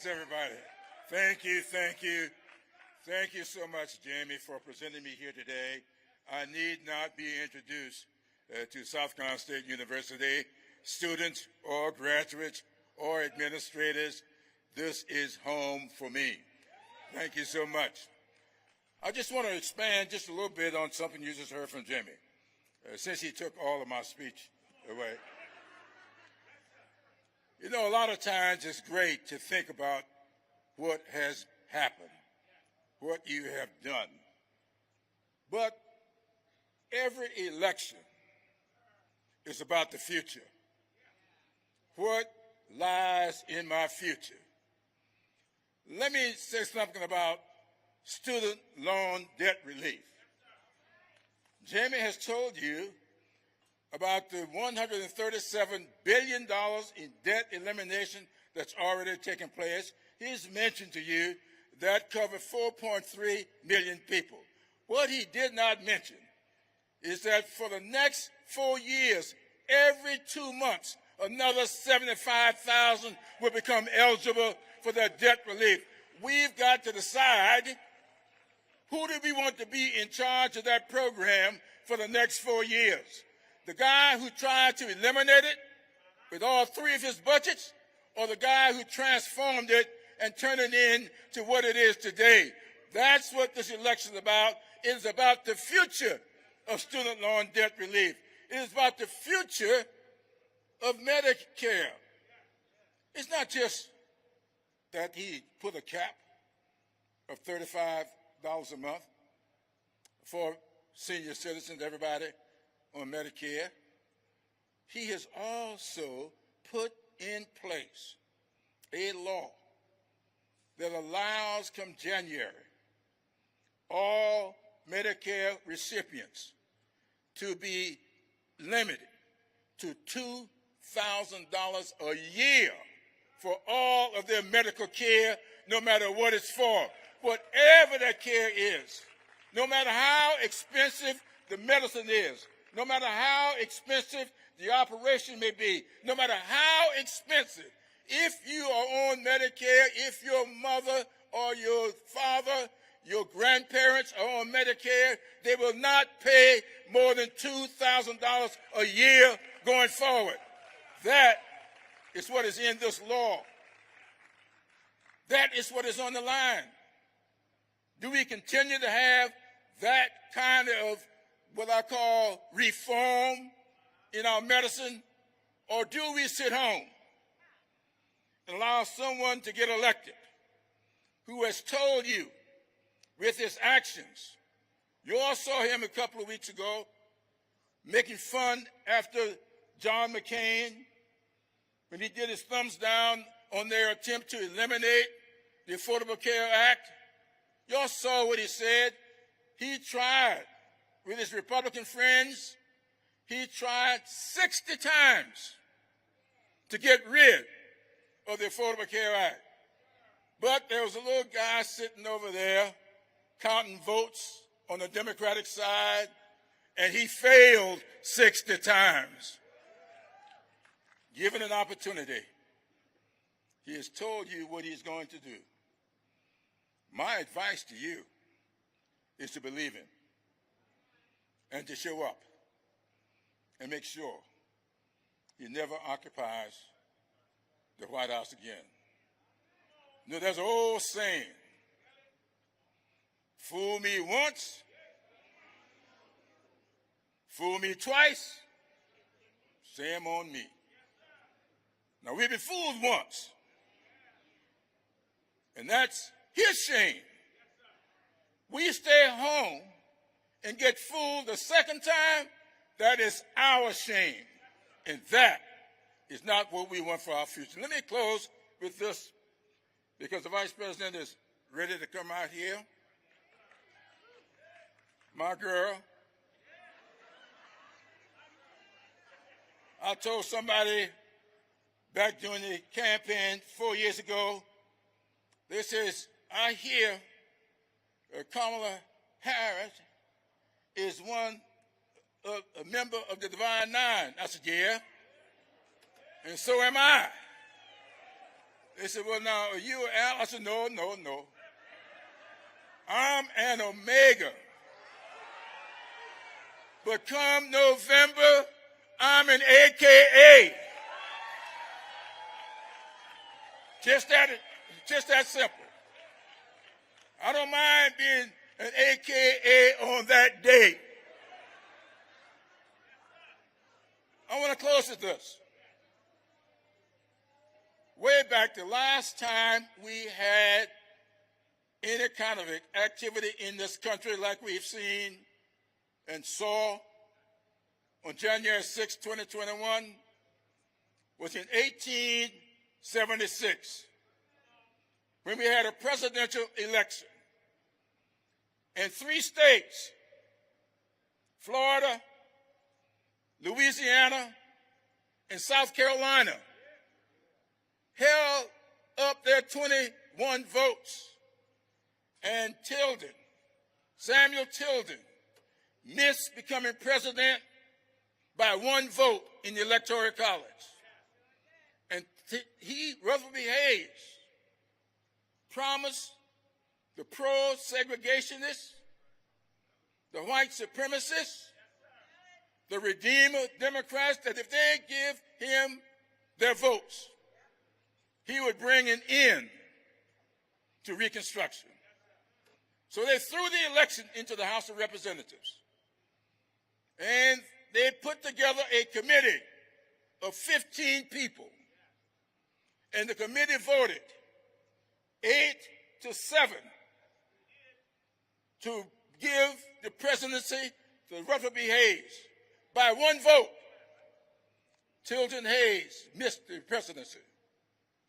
Everybody. Thank you, thank you. Thank you so much, Jamie, for presenting me here today. I need not be introduced to South Carolina State University, students or graduates or administrators. This is home for me. Thank you so much. I just want to expand just a little bit on something you just heard from Jimmy, since he took all of my speech away. You know, a lot of times it's great to think about what has happened, what you have done. But every election is about the future. What lies in my future? Let me say something about student loan debt relief. Jamie has told you about the $137 billion in debt elimination that's already taken place. He's mentioned to you that covered 4.3 million people. What he did not mention is that for the next 4 years, every 2 months, another 75,000 will become eligible for that debt relief. We've got to decide who do we want to be in charge of that program for the next 4 years. The guy who tried to eliminate it with all 3 of his budgets, or the guy who transformed it and turned it into what it is today. That's what this election is about. It is about the future of student loan debt relief. It is about the future of Medicare. It's not just that he put a cap of $35 a month for senior citizens, everybody, on Medicare. He has also put in place a law that allows, come January, all Medicare recipients to be limited to $2,000 a year for all of their medical care, no matter what it's for, whatever that care is, no matter how expensive the medicine is, no matter how expensive the operation may be, no matter how expensive, if you are on Medicare, if your mother or your father, your grandparents are on Medicare, they will not pay more than $2,000 a year going forward. That is what is in this law. That is what is on the line. Do we continue to have that kind of what I call reform in our medicine, or do we sit home and allow someone to get elected who has told you with his actions? You all saw him a couple of weeks ago making fun after John McCain when he did his thumbs down on their attempt to eliminate the Affordable Care Act. You all saw what he said. He tried with his Republican friends, he tried 60 times to get rid of the Affordable Care Act. But there was a little guy sitting over there counting votes on the Democratic side, and he failed 60 times. Given an opportunity, he has told you what he's going to do. My advice to you is to believe him and to show up and make sure he never occupies the White House again. You know, there's an old saying, fool me once, fool me twice, shame on me. Now, we've been fooled once, and that's his shame. We stay home and get fooled the second time, that is our shame. And that is not what we want for our future. Let me close with this, because the Vice President is ready to come out here. My girl, I told somebody back during the campaign 4 years ago, they says, I hear Kamala Harris is a member of the Divine Nine. I said, yeah, and so am I. They said, well, now, are you an Al? I said, no, no, no. I'm an Omega. But come November, I'm an AKA. Just that simple. I don't mind being an AKA on that day. I want to close with this. Way back, the last time we had any kind of activity in this country like we've seen and saw on January 6, 2021 was in 1876 when we had a presidential election. And 3 states, Florida, Louisiana, and South Carolina, held up their 21 votes. And Tilden, Samuel Tilden, missed becoming president by 1 vote in the Electoral College. And Rutherford B. Hayes, promised the pro-segregationists, the white supremacists, the Redeemer Democrats, that if they give him their votes, he would bring an end to Reconstruction. So they threw the election into the House of Representatives. And they put together a committee of 15 people. And the committee voted 8-7 to give the presidency to Rutherford B. Hayes. By 1 vote, Tilden Hayes missed the presidency.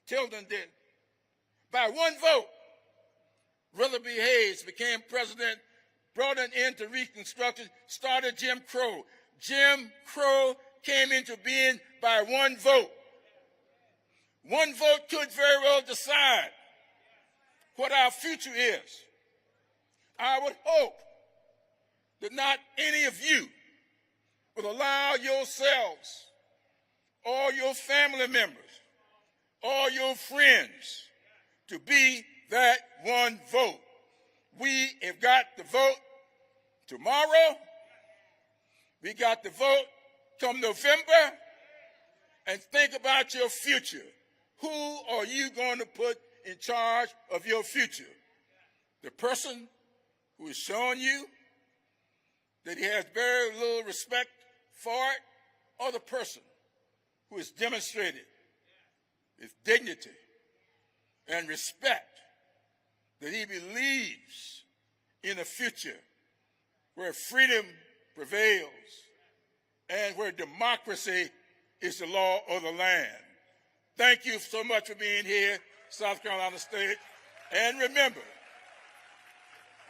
Tilden did. By 1 vote, Rutherford B. Hayes became president, brought an end to Reconstruction, started Jim Crow. Jim Crow came into being by 1 vote. 1 vote could very well decide what our future is. I would hope that not any of you would allow yourselves or your family members or your friends to be that 1 vote. We have got the vote tomorrow. We got the vote come November. And think about your future. Who are you going to put in charge of your future? The person who is showing you that he has very little respect for it, or the person who has demonstrated his dignity and respect, that he believes in a future where freedom prevails and where democracy is the law of the land. Thank you so much for being here, South Carolina State. And remember,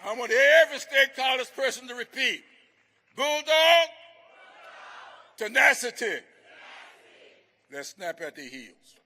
I want every state college person to repeat: Bulldog, tenacity. Let's snap at their heels.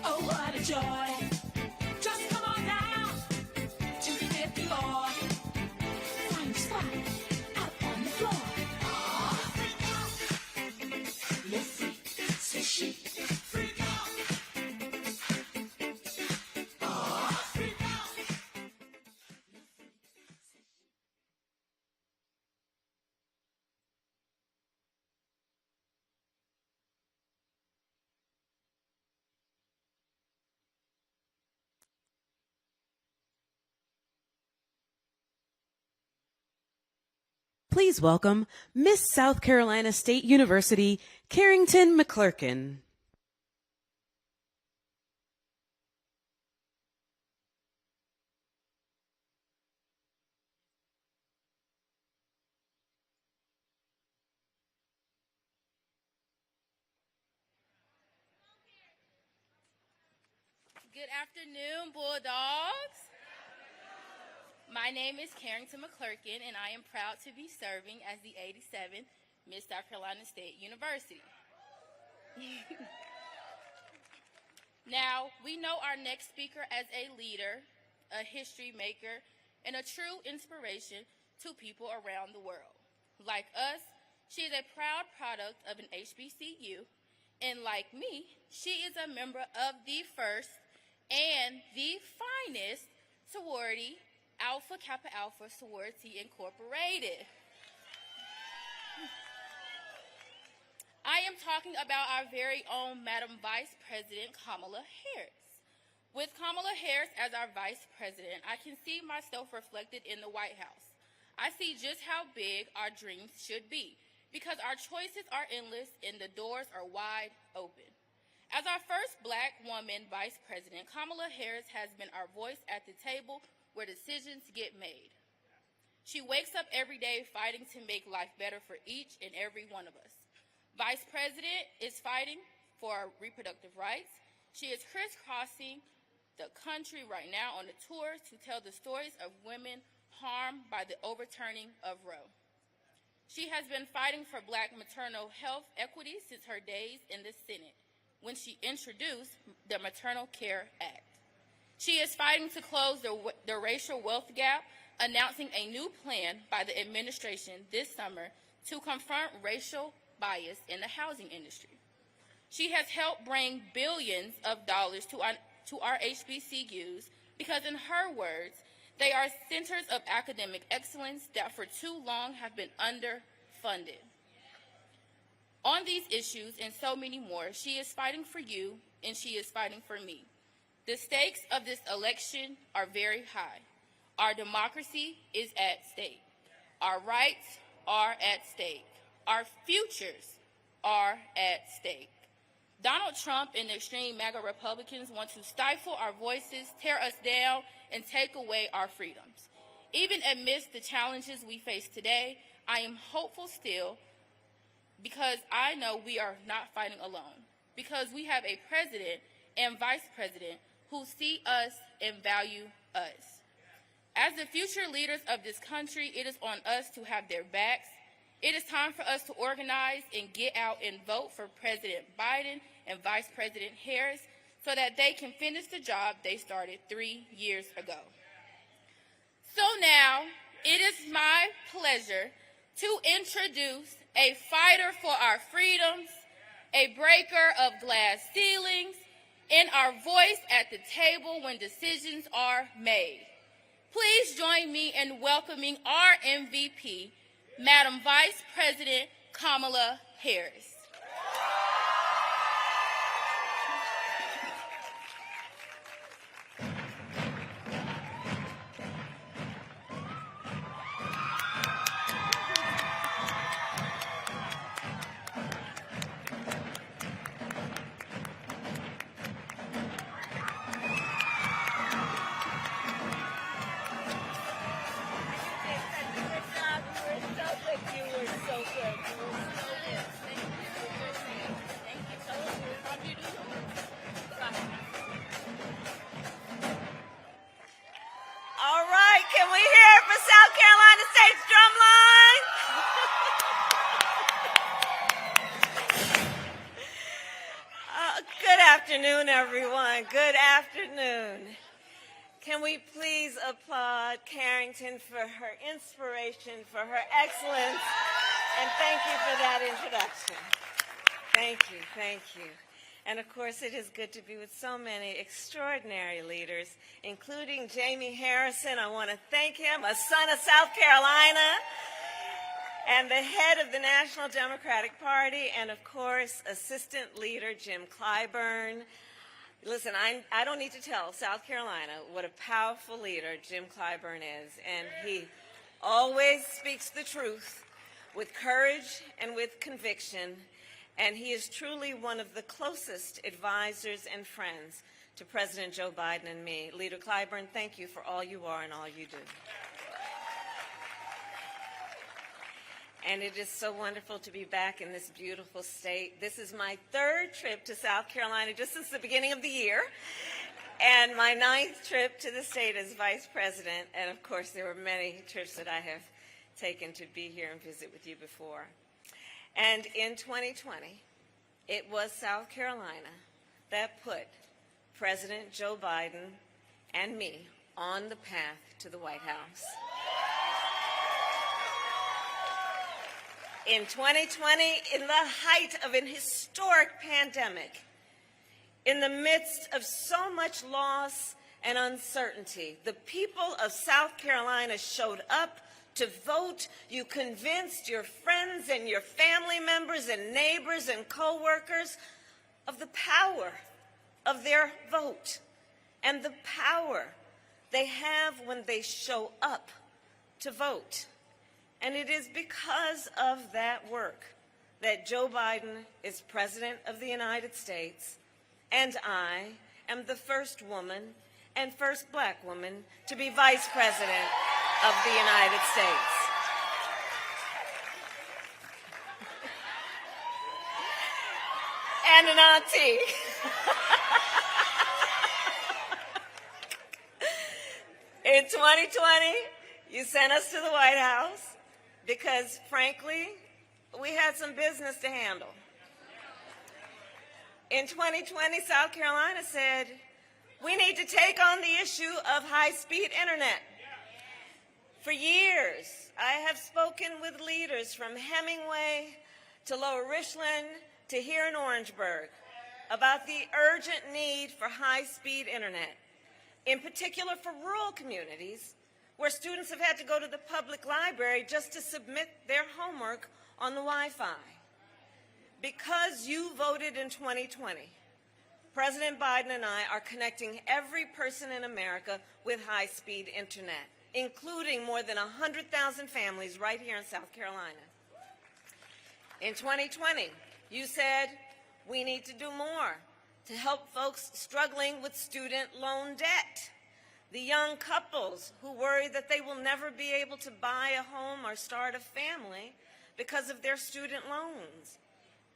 Oh, what a joy. Just come on down to the 5th floor. Find a spot out on the floor. Let's see, say she. Freak out. Freak out. Please welcome Miss South Carolina State University, Carrington McClurkin. Good afternoon, Bulldogs. My name is Carrington McClurkin, and I am proud to be serving as the 87th Miss South Carolina State University. Now, we know our next speaker as a leader, a history maker, and a true inspiration to people around the world. Like us, she is a proud product of an HBCU, and like me, she is a member of the first and the finest sorority, Alpha Kappa Alpha Sorority Incorporated. I am talking about our very own Madam Vice President Kamala Harris. With Kamala Harris as our Vice President, I can see myself reflected in the White House. I see just how big our dreams should be, because our choices are endless and the doors are wide open. As our first Black woman Vice President, Kamala Harris has been our voice at the table where decisions get made. She wakes up every day fighting to make life better for each and every one of us. Vice President is fighting for our reproductive rights. She is crisscrossing the country right now on a tour to tell the stories of women harmed by the overturning of Roe. She has been fighting for Black maternal health equity since her days in the Senate, when she introduced the Maternal Care Act. She is fighting to close the racial wealth gap, announcing a new plan by the administration this summer to confront racial bias in the housing industry. She has helped bring billions of dollars to our HBCUs because, in her words, they are centers of academic excellence that for too long have been underfunded. On these issues and so many more, she is fighting for you and she is fighting for me. The stakes of this election are very high. Our democracy is at stake. Our rights are at stake. Our futures are at stake. Donald Trump and the extreme MAGA Republicans want to stifle our voices, tear us down, and take away our freedoms. Even amidst the challenges we face today, I am hopeful still, because I know we are not fighting alone, because we have a president and vice president who see us and value us. As the future leaders of this country, it is on us to have their backs. It is time for us to organize and get out and vote for President Biden and Vice President Harris so that they can finish the job they started 3 years ago. So now, it is my pleasure to introduce a fighter for our freedoms, a breaker of glass ceilings, and our voice at the table when decisions are made. Please join me in welcoming our MVP, Madam Vice President Kamala Harris. All right, can we hear it for South Carolina State's drumline? Good afternoon, everyone. Good afternoon. Can we please applaud Carrington for her inspiration, for her excellence, and thank you for that introduction. Thank you, thank you. And of course, it is good to be with so many extraordinary leaders, including Jamie Harrison. I want to thank him, a son of South Carolina, and the head of the National Democratic Party, and of course, Assistant Leader Jim Clyburn. Listen, I don't need to tell South Carolina what a powerful leader Jim Clyburn is, and he always speaks the truth with courage and with conviction. And he is truly one of the closest advisors and friends to President Joe Biden and me. Leader Clyburn, thank you for all you are and all you do. And it is so wonderful to be back in this beautiful state. This is my third trip to South Carolina just since the beginning of the year. and my 9th trip to the state as Vice President, and of course there were many trips that I have taken to be here and visit with you before. And in 2020, it was South Carolina that put President Joe Biden and me on the path to the White House. In 2020, in the height of an historic pandemic, in the midst of so much loss and uncertainty, the people of South Carolina showed up to vote. You convinced your friends and your family members and neighbors and co-workers of the power of their vote and the power they have when they show up to vote. And it is because of that work that Joe Biden is President of the United States, and I am the first woman and first black woman to be Vice President of the United States. And an auntie. In 2020, you sent us to the White House because, frankly, we had some business to handle. In 2020, South Carolina said, we need to take on the issue of high-speed internet. For years, I have spoken with leaders from Hemingway to Lower Richland to here in Orangeburg about the urgent need for high-speed internet, in particular for rural communities where students have had to go to the public library just to submit their homework on the Wi-Fi. Because you voted in 2020, President Biden and I are connecting every person in America with high-speed internet, including more than 100,000 families right here in South Carolina. In 2020, you said we need to do more to help folks struggling with student loan debt, the young couples who worry that they will never be able to buy a home or start a family because of their student loans,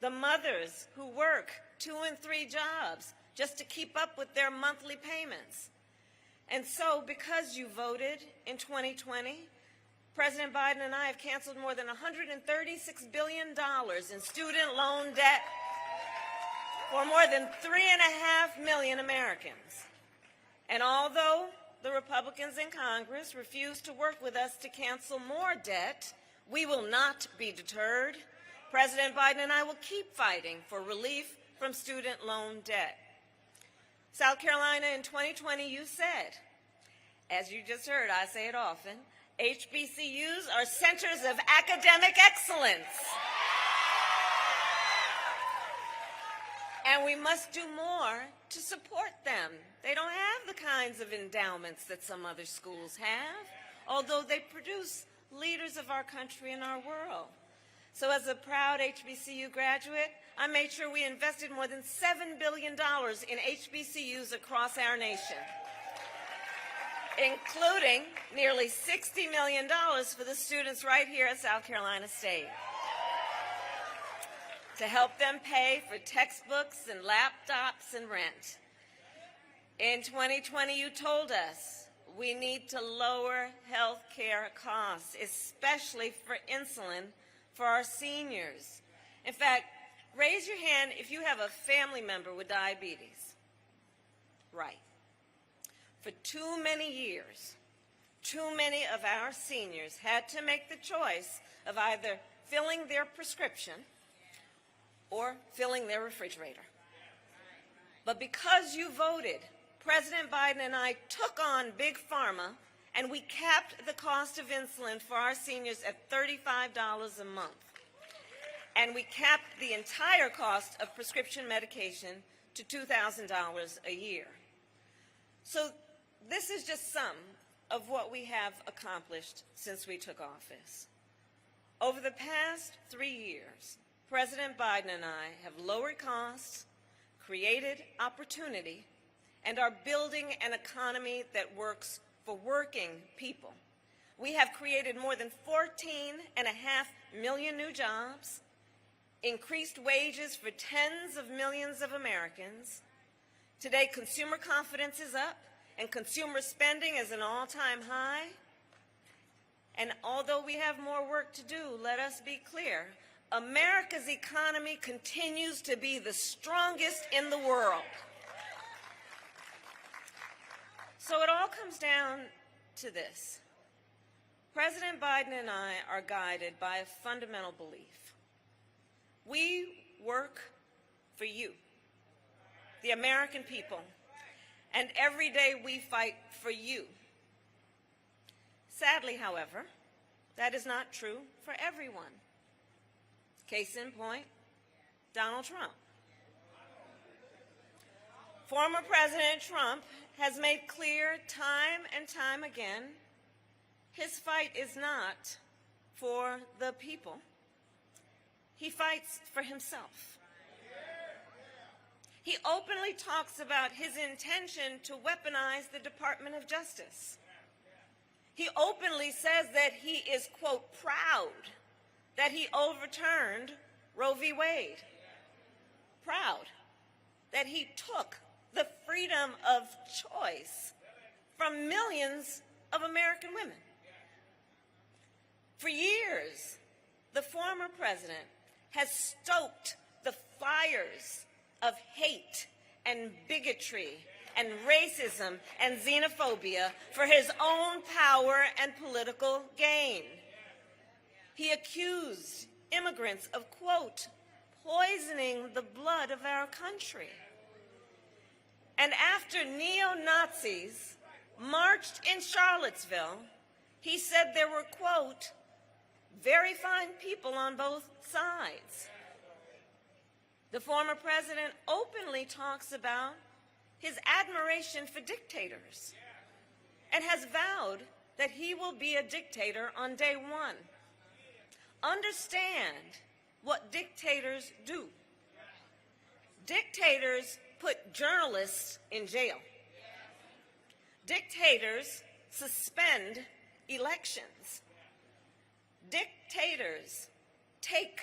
the mothers who work 2 and 3 jobs just to keep up with their monthly payments. And so, because you voted in 2020, President Biden and I have canceled more than $136 billion in student loan debt for more than 3.5 million Americans. And although the Republicans in Congress refuse to work with us to cancel more debt, we will not be deterred. President Biden and I will keep fighting for relief from student loan debt. South Carolina, in 2020, you said, as you just heard, I say it often, HBCUs are centers of academic excellence. And we must do more to support them. They don't have the kinds of endowments that some other schools have, although they produce leaders of our country and our world. So as a proud HBCU graduate, I made sure we invested more than $7 billion in HBCUs across our nation, including nearly $60 million for the students right here at South Carolina State, to help them pay for textbooks and laptops and rent. In 2020, you told us we need to lower health care costs, especially for insulin for our seniors. In fact, raise your hand if you have a family member with diabetes. Right. For too many years, too many of our seniors had to make the choice of either filling their prescription or filling their refrigerator. But because you voted, President Biden and I took on Big Pharma, and we capped the cost of insulin for our seniors at $35 a month. And we capped the entire cost of prescription medication to $2,000 a year. So this is just some of what we have accomplished since we took office. Over the past 3 years, President Biden and I have lowered costs, created opportunity, and are building an economy that works for working people. We have created more than 14.5 million new jobs, increased wages for tens of millions of Americans, Today, consumer confidence is up, and consumer spending is an all-time high. And although we have more work to do, let us be clear, America's economy continues to be the strongest in the world. So it all comes down to this. President Biden and I are guided by a fundamental belief. We work for you, the American people, and every day we fight for you. Sadly, however, that is not true for everyone. Case in point, Donald Trump. Former President Trump has made clear time and time again his fight is not for the people. He fights for himself. He openly talks about his intention to weaponize the Department of Justice. He openly says that he is, quote, proud that he overturned Roe v. Wade. Proud that he took the freedom of choice from millions of American women. For years, the former president has stoked the fires of hate and bigotry and racism and xenophobia for his own power and political gain. He accused immigrants of, quote, poisoning the blood of our country. And after neo-Nazis marched in Charlottesville, he said there were, quote, very fine people on both sides. The former president openly talks about his admiration for dictators and has vowed that he will be a dictator on day one. Understand what dictators do. Dictators put journalists in jail. Dictators suspend elections. Dictators take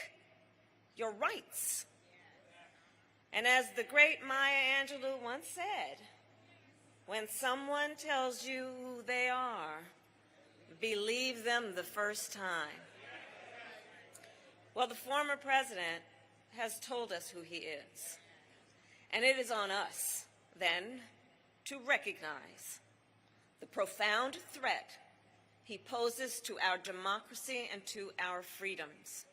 your rights. And as the great Maya Angelou once said, when someone tells you who they are, believe them the first time. Well, the former president has told us who he is. And it is on us, then, to recognize the profound threat he poses to our democracy and to our freedoms.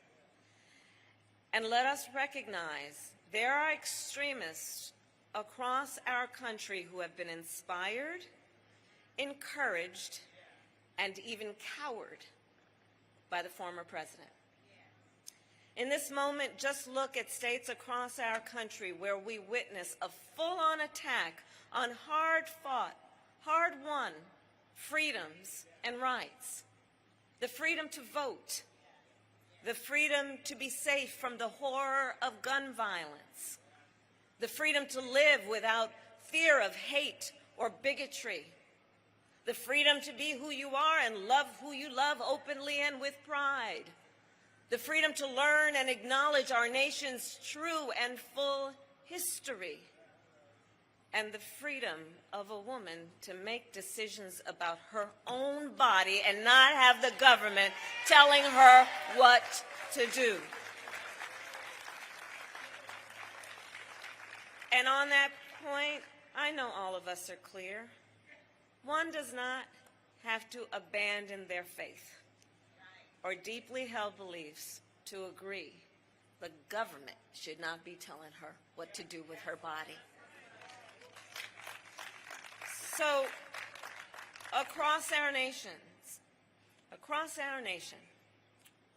And let us recognize there are extremists across our country who have been inspired, encouraged, and even cowered by the former president. In this moment, just look at states across our country where we witness a full-on attack on hard-fought, hard-won freedoms and rights. The freedom to vote, the freedom to be safe from the horror of gun violence, the freedom to live without fear of hate or bigotry, the freedom to be who you are and love who you love openly and with pride, the freedom to learn and acknowledge our nation's true and full history, and the freedom of a woman to make decisions about her own body and not have the government telling her what to do. And on that point, I know all of us are clear. One does not have to abandon their faith or deeply held beliefs to agree the government should not be telling her what to do with her body. So, across our nation,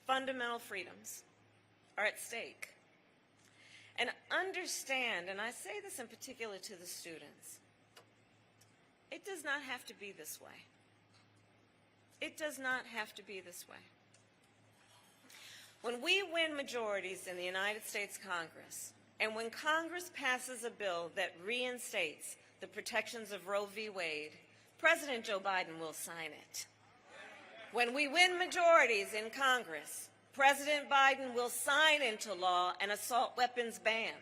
fundamental freedoms are at stake. And understand, and I say this in particular to the students, it does not have to be this way. It does not have to be this way. When we win majorities in the United States Congress, and when Congress passes a bill that reinstates the protections of Roe v. Wade, President Joe Biden will sign it. When we win majorities in Congress, President Biden will sign into law an assault weapons ban.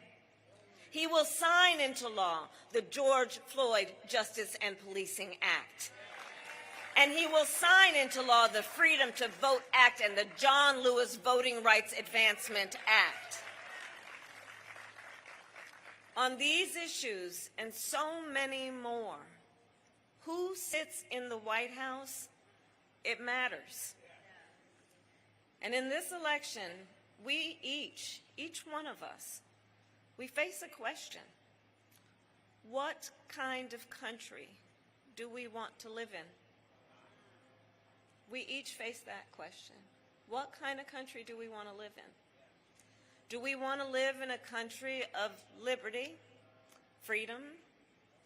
He will sign into law the George Floyd Justice and Policing Act. And he will sign into law the Freedom to Vote Act and the John Lewis Voting Rights Advancement Act. On these issues and so many more, who sits in the White House? It matters. And in this election, we each one of us, we face a question. What kind of country do we want to live in? We each face that question. What kind of country do we want to live in? Do we want to live in a country of liberty, freedom,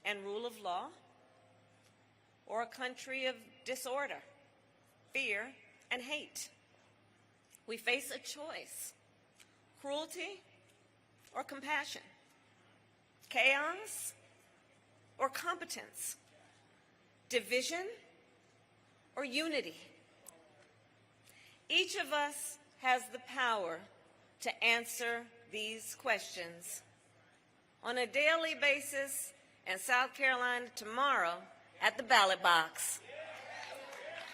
and rule of law? Or a country of disorder, fear, and hate? We face a choice: cruelty or compassion, chaos or competence, division or unity. Each of us has the power to answer these questions. On a daily basis in South Carolina tomorrow at the ballot box.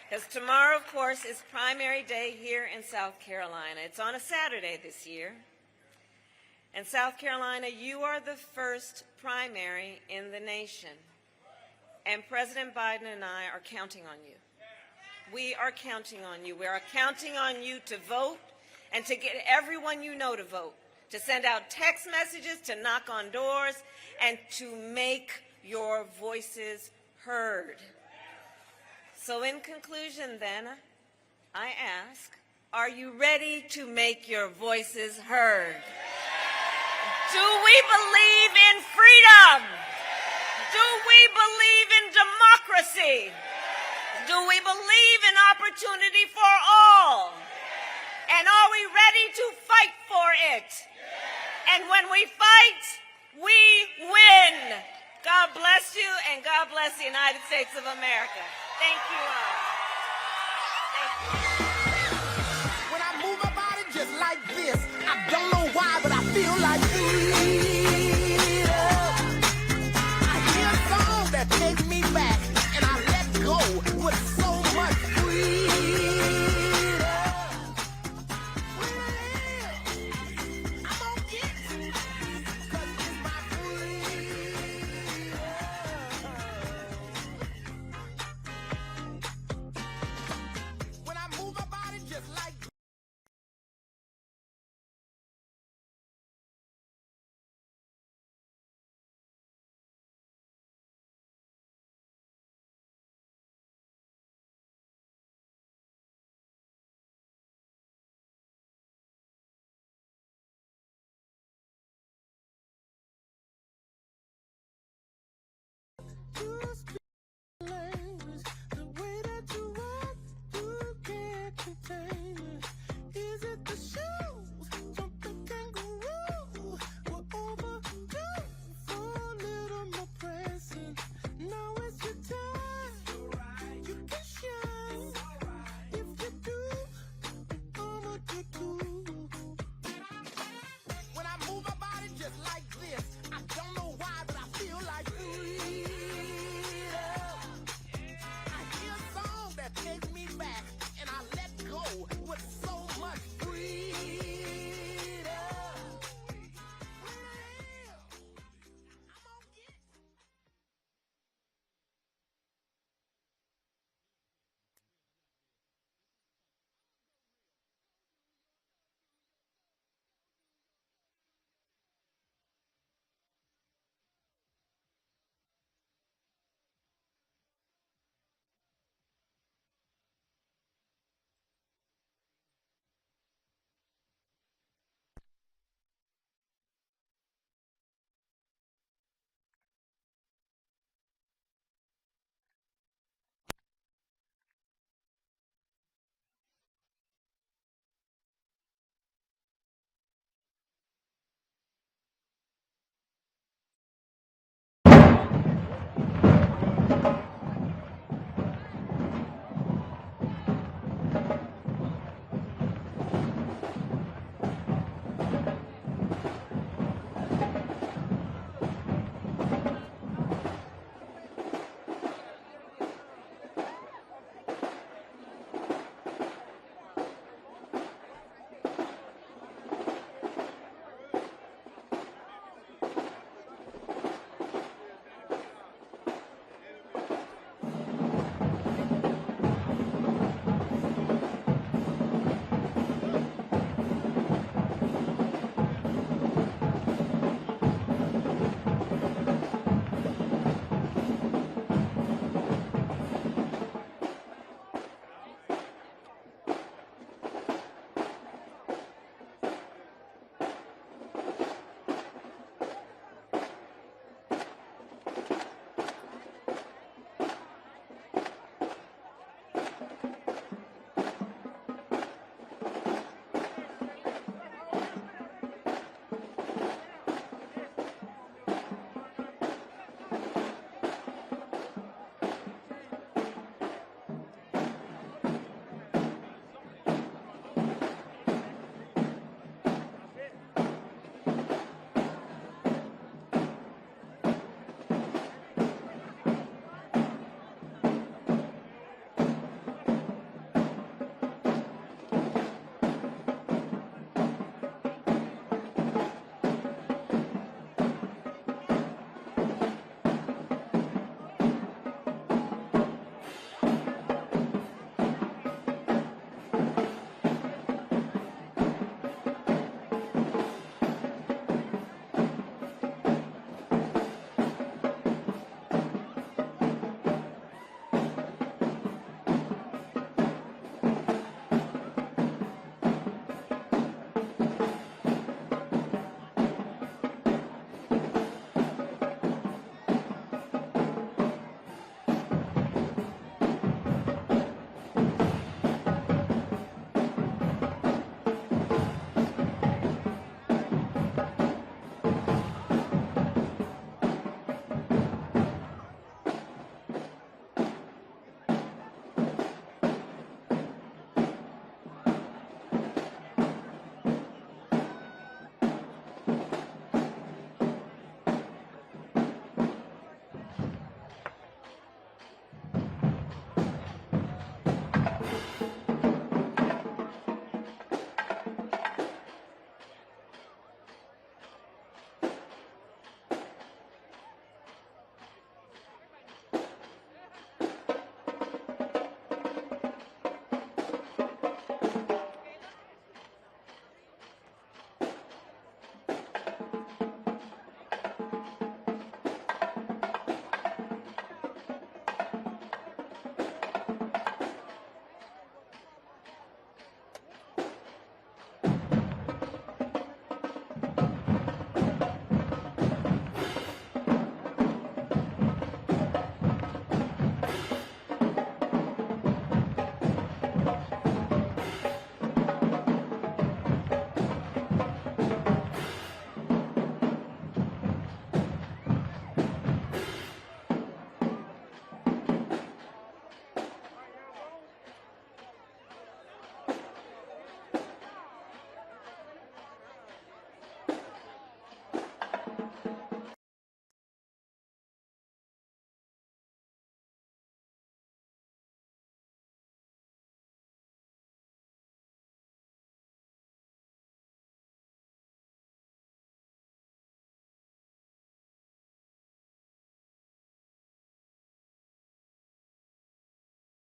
Because tomorrow, of course, is primary day here in South Carolina. It's on a Saturday this year. In South Carolina, you are the first primary in the nation. And President Biden and I are counting on you. We are counting on you. We are counting on you to vote and to get everyone you know to vote, to send out text messages, to knock on doors, and to make your voices heard. So in conclusion, then, I ask, are you ready to make your voices heard? Do we believe in freedom? Do we believe in democracy? Do we believe in opportunity for all? And are we ready to fight for it? And when we fight, we win. God bless you, and God bless the United States of America. Thank you all. Thank you. When I move my body just like this, I don't know why, but I feel like freedom. I hear a song that takes me back, and I let go with so much freedom. I'm gonna get it, 'cause it's my freedom. When I move my body just like you